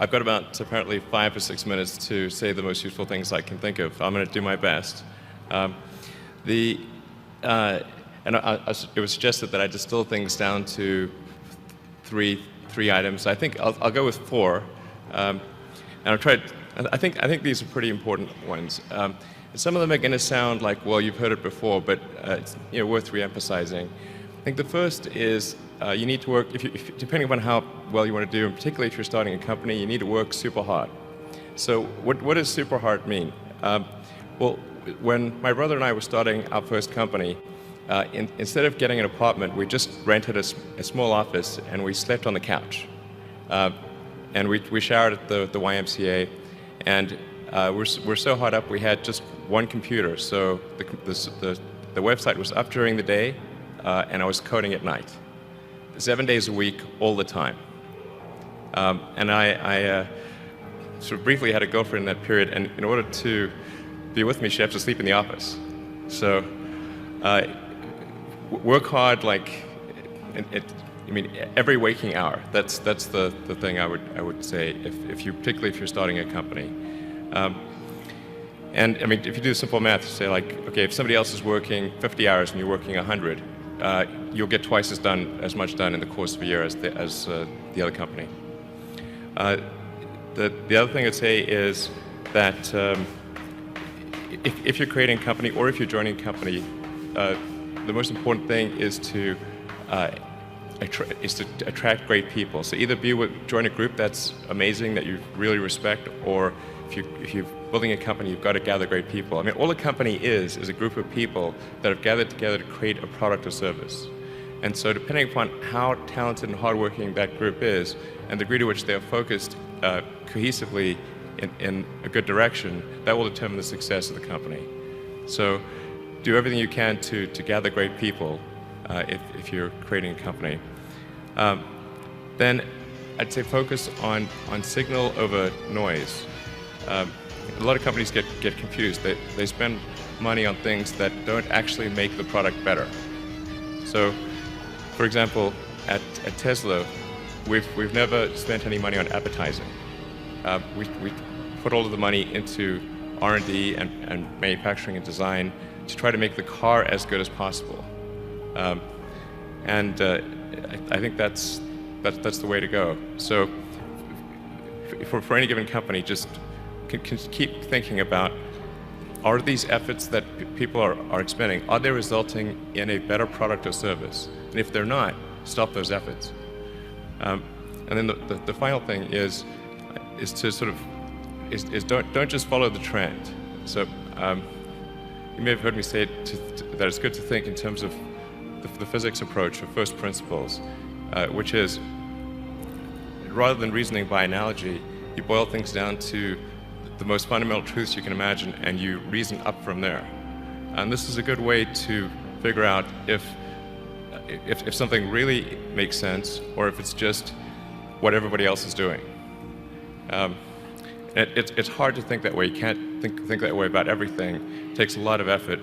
I've got about apparently 5 or 6 minutes to say the most useful things I can think of. I'm going to do my best. It was suggested that I distill things down to three items. I think I'll go with 4, and I'll try. I think these are pretty important ones. Some of them are going to sound like, well, you've heard it before, but it's worth re-emphasizing. I think the first is you need to work, depending upon how well you want to do, and particularly if you're starting a company, you need to work super hard. So what does super hard mean? Well, when my brother and I were starting our first company, instead of getting an apartment, we just rented a small office and we slept on the couch. And we showered at the YMCA, and we're so hard up we had just one computer. So the website was up during the day, and I was coding at night, 7 days a week, all the time. And I sort of briefly had a girlfriend in that period, and in order to be with me, she had to sleep in the office. So work hard, like every waking hour. That's the thing I would say particularly if you're starting a company. And I mean, if you do simple math, say like, okay, if somebody else is working 50 hours and you're working 100, you'll get twice as much done in the course of a year as the other company. The other thing I'd say is that if you're creating a company or if you're joining a company, the most important thing is to attract great people. So either join a group that's amazing, that you really respect, or if you're building a company, you've got to gather great people. I mean, all a company is a group of people that have gathered together to create a product or service. And so depending upon how talented and hardworking that group is, and the degree to which they are focused cohesively in a good direction, that will determine the success of the company. So do everything you can to gather great people if you're creating a company. Then I'd say focus on signal over noise. A lot of companies get confused. They spend money on things that don't actually make the product better. So, for example, at Tesla, we've never spent any money on advertising. We put all of the money into R&D and manufacturing and design to try to make the car as good as possible. I think that's the way to go. So, for any given company, just can keep thinking about, are these efforts that people are expending, are they resulting in a better product or service? And if they're not, stop those efforts. And then the final thing is to sort of don't just follow the trend. So you may have heard me say that it's good to think in terms of the physics approach of first principles, which is, rather than reasoning by analogy, you boil things down to the most fundamental truths you can imagine, and you reason up from there. And this is a good way to figure out if something really makes sense, or if it's just what everybody else is doing. It's hard to think that way. You can't think that way about everything. It takes a lot of effort.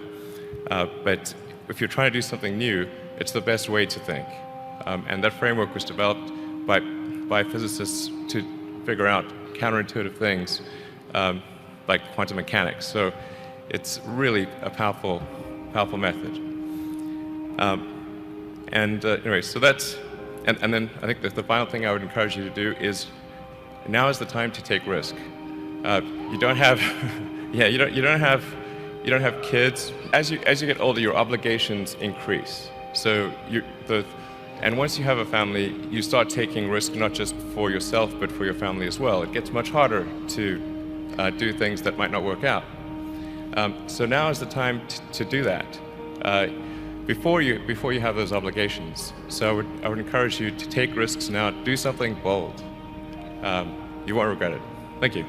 But if you're trying to do something new, it's the best way to think. And that framework was developed by physicists to figure out counterintuitive things like quantum mechanics. So it's really a powerful method. Anyway, so that's, and then I think the final thing I would encourage you to do is, now is the time to take risk. You don't have, you don't have kids. As you get older, your obligations increase. So and once you have a family, you start taking risk not just for yourself, but for your family as well. It gets much harder to do things that might not work out. So now is the time to do that before you have those obligations. So I would encourage you to take risks now. Do something bold. You won't regret it. Thank you.